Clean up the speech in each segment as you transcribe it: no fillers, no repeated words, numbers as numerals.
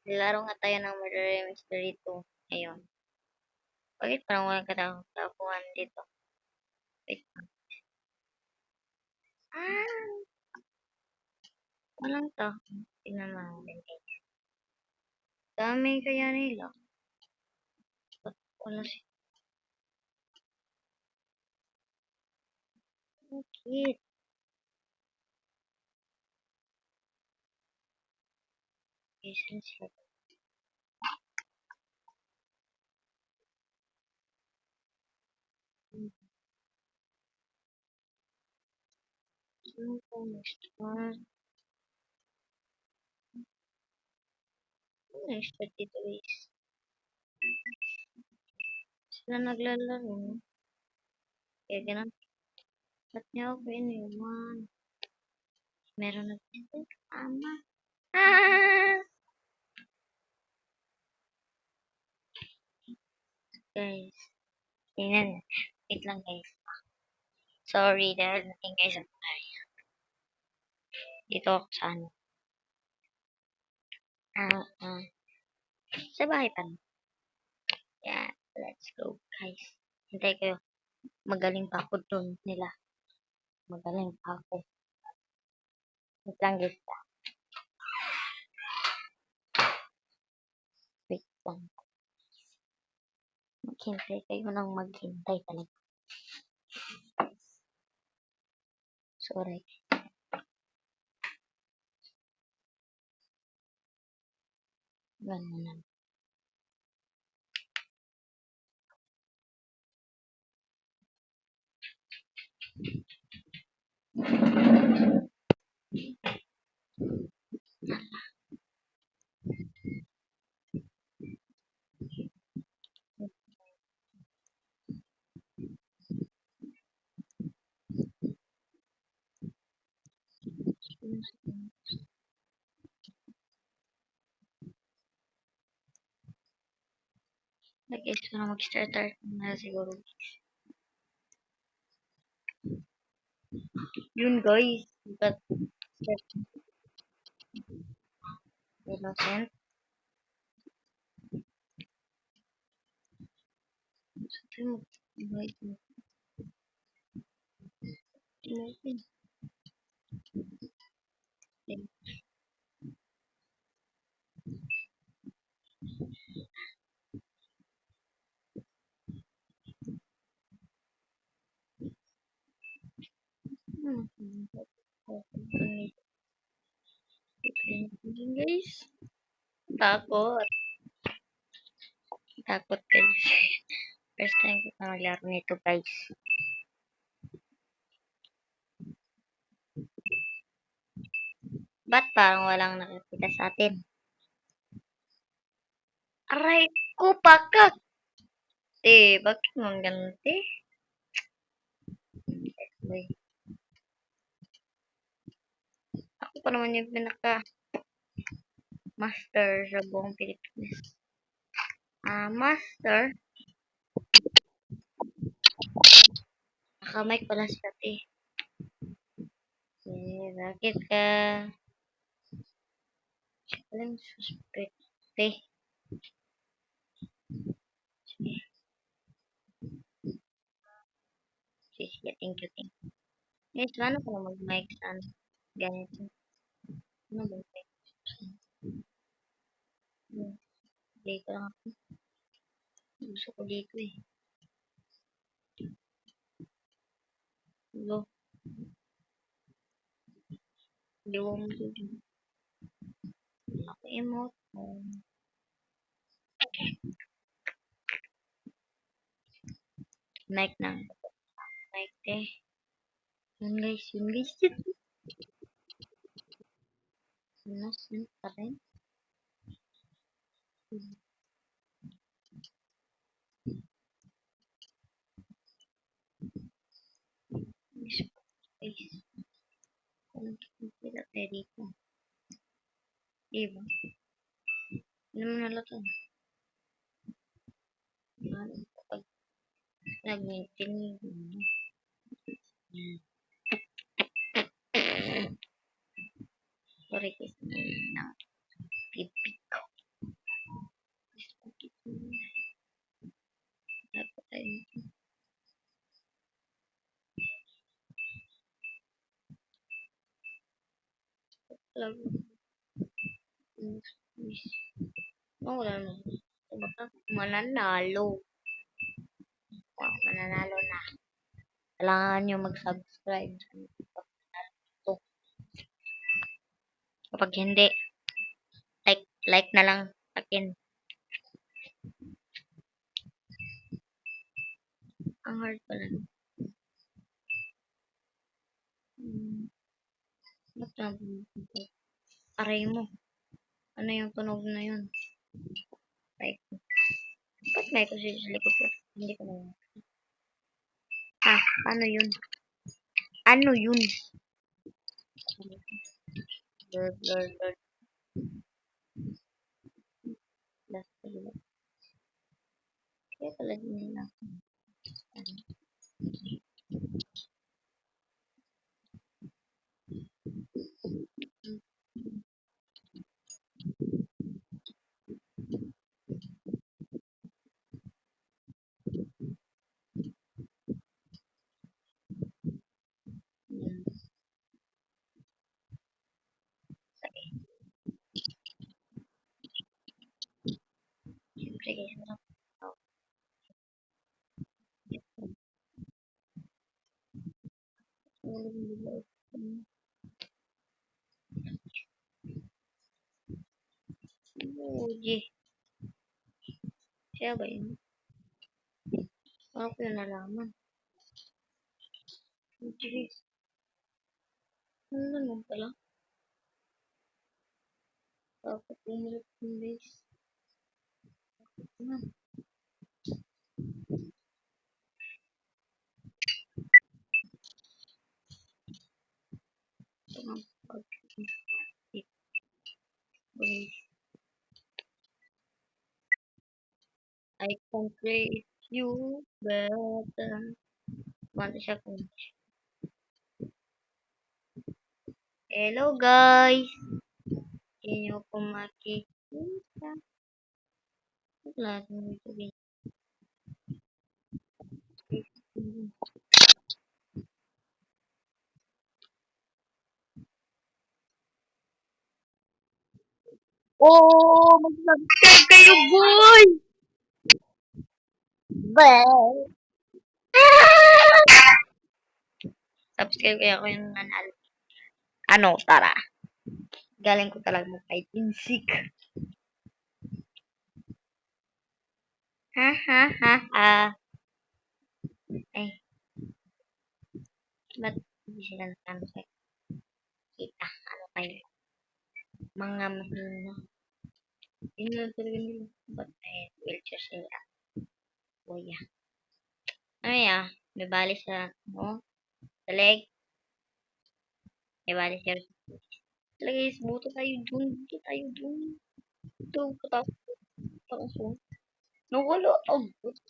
Laro nga tayo ng Murder Mystery 2. Ayun. Bakit parang walang katapuan dito? Wait lang. Ah! Walang to. Tingnan natin. Dami kaya nila. Ba't wala si Kit? Isang siya. Ano po, next one? Next 32 is. Sila naglalaro. Kaya ganun. Ba't niya ako iniwan? Meron na dito. Ama. Ah! Guys. Tingnan. Wait lang guys. Sorry dahil nating guys ang dito ako sa ano. Ah. Sa bahay pa. Yeah, let's go guys. Hintay kayo. Magaling pa ako dun nila. Magaling pa ako. Wait lang guys. Wait lang. Maghintay kayo nang maghintay talaga. Sorry. Ganun. Guys, kung mag-starter na siguro. Yun guys. But, innocent. Wait. Guys, takot. Takot guys. First time ko na maglaro nito guys. Ba't parang walang nakikita sa atin? Aray ko, pakak! Bakit mo ganti? Ako pa naman yung pinaka-master sa buong Pilipinas. Master? Nakamay pala siya, bakit ka? Walang suspect, Sige, thank you. Guys, paano ko mag-mic sa ganito? Ano ba? Dito lang ako. Gusto ko dito eh. Go. Liwa mo dito. Ako emote. Mic na. Mic eh. Yun guys. Yun pa rin. Guys. Kung sila tayo dito. Diba? Ano mo nalata? Kapag nag-meeting. Sorry guys. Pipik ko. Oh, wala naman. Baka mananalo. Mananalo na. Kailangan nyo mag-subscribe. To. Kapag hindi, like na lang akin. Ang hard pala. Ba't aray mo? Ano yung tunog na yun? Like, ba't may kasi sa likod ko? Hindi ko na yun. Ano yun? Ano yun? Lord. Last pala. Kaya pala din nila. Siyempre guys, masarap. Uji. Siya ba yun? Ano ko yun nalaman? Uji. Ano naman pala? Dapat umulit yung base. Ano? I can create you better. Mano siya kung... Hello guys! Hindi nyo po makikita. Wala nyo sabihin. Oh, mag-subscribe kayo, boy! Bye! Subscribe kayo ako yung nanalo. Ano, tara. Galing ko talaga mag-fight in sick. Ha, ha, ha, ha. Ay, ba't hindi sila natanong kita? Ano kayo? Mga mahina. Yun lang talaga nila. Ba't wheelchair sila? Kuya. Ano ya? May bali sa, sa leg. May bali siya. Talaga is, buto tayo dun. Buto tayo dun. Ito, katapos. Nawala ang buto.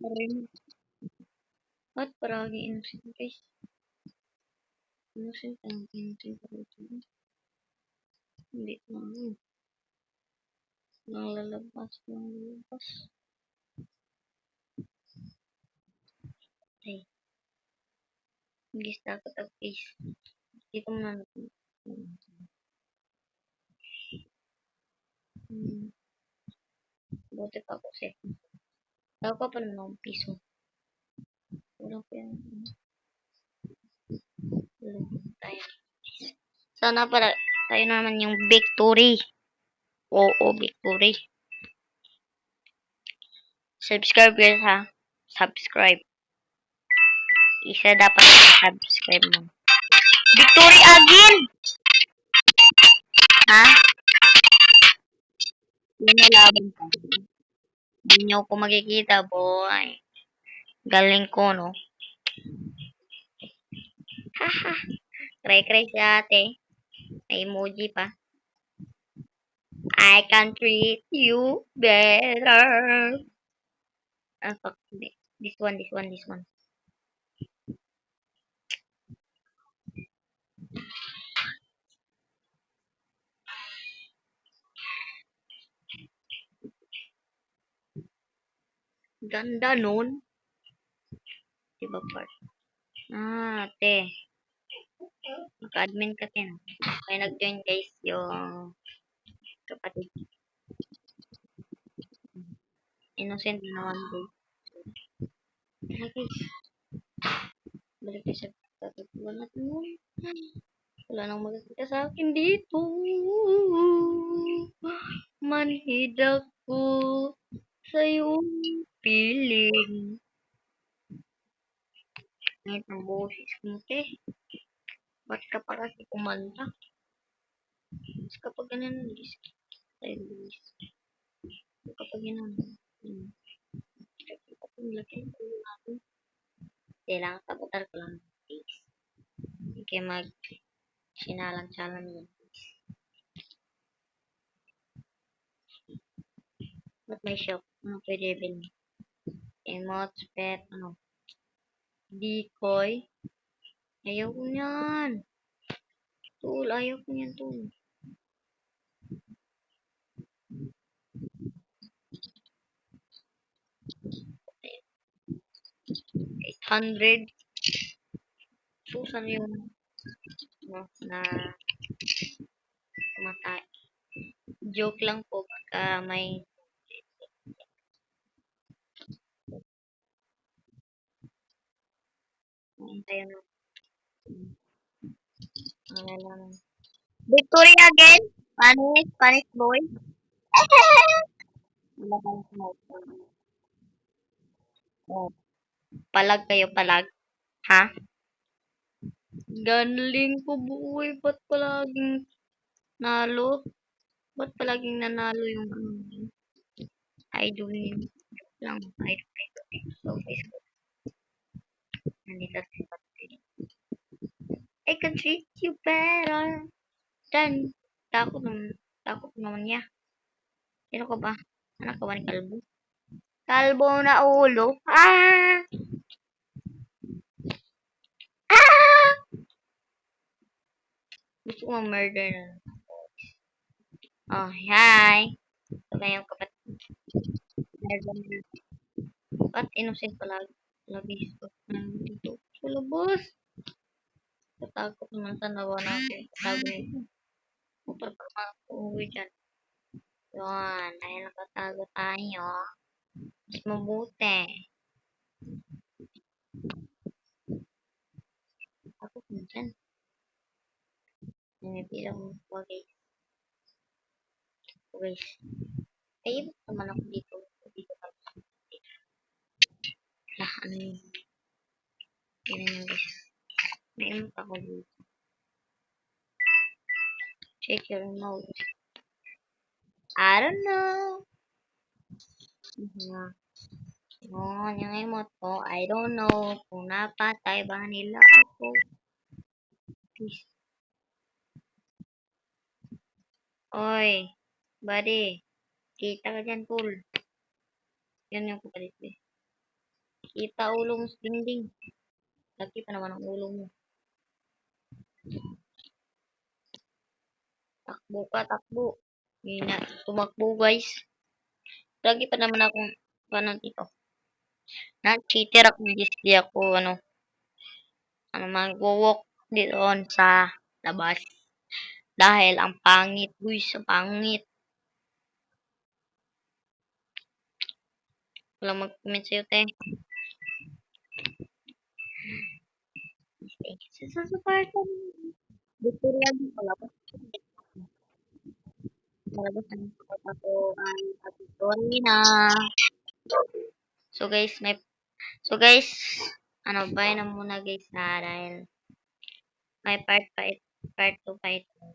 Rin. At parang innocent guys. Innocent ang innocent ko dito. Hindi naman. Nang lalabas. Ay, hindi takot ang face. Dito mo na natin. Buti pa ako kasi. Tawag pa pala ng piso. Wala pa yan. Tayo. Sana pala tayo naman yung victory. Oo, victory. Subscribe guys ha. Subscribe. Isa dapat subscribe mo. Victory again! Ha? Yung nalaban pa. Hindi nyo ko makikita, boy. Galing ko, no? Haha. Cray-cray si ate. May emoji pa. I can treat you better. Ah, fuck. This one. Ganda nun. Diba part? Ate. Mag-admin kasi, no? Kaya nag-join guys yung kapatid. Innocent na naman guys. Kaya guys, balik tayo sa tatutuan natin mo. Wala nang magkakita sa akin dito. Manhid ako sa iyong piling. Ngayon ang boses mo, te. Ba't ka pa kasi kumanta? Mas kapag ganun, bilis. Tayo, bilis. Kapag ganun. Kapag laki ng ulo natin. Kailangan tabatar ko lang. Please. Hindi kayo sinalang-salang yun. Ba't may shop? Ano pwede bilhin? Emotes, pet, ano? Decoy. Ayaw ko niyan. Tool, ayaw ko niyan, tool. 800. Susan yung no, na tumatay. Joke lang po pagka may tayo na. Victory again. Spanish, Spanish boy. Wala kang smoke. Oh, palag kayo, palag. Ha? Galing ko buhay. Ba't palaging nalo? Ba't palaging nanalo yung ano? Idolin lang. Idol. So, Facebook. Nandito si Patrick. I can treat you better than... Takot naman niya. Sino ka ba? Anak ka ba ni Kalbo? Kalbo na ulo. Ah! Ah! Gusto ko murder na. Oh, hi! Ito ba yung kapatid? Ba't innocent pala? Labis ko dito. Sa labas. Tatakot naman sa nawa natin. Tago nito. Mapapama ko uwi dyan. Yun. Dahil nakatago tayo. Mas mabuti. Takot mo dyan. Nanipilang mo po guys. Guys. Ay, naman ako dito. Dito pa. Lah, ano yun? Ganyan yung guys. May emot ako dito. Check your nose. I don't know. Oh, yung emot ko, I don't know kung napatay ba nila ako. Please. Oy, buddy. Kita ka dyan, cool. Yan yung kapalit eh. Kita ulo mo sa dingding. Lagi pa naman ang ulo mo. Takbo ka, takbo. Hindi na tumakbo, guys. Lagi pa naman akong paano dito. Na-cheater ako, hindi ako, mag-walk dito sa labas. Dahil ang pangit, guys, ang pangit. Walang mag-comment sa'yo, te. Sa support ko. Victoria din pala ko. Malabas ang support ako ay Victoria na. So guys, bye na muna guys dahil may part 2 pa ito.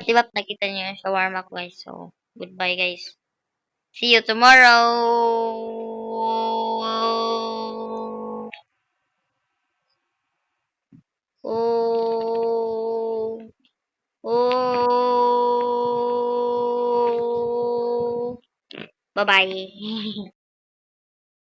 Diba nakita niyo yung shawarma ko guys. So, goodbye guys. See you tomorrow. Oh. Oh. Bye-bye.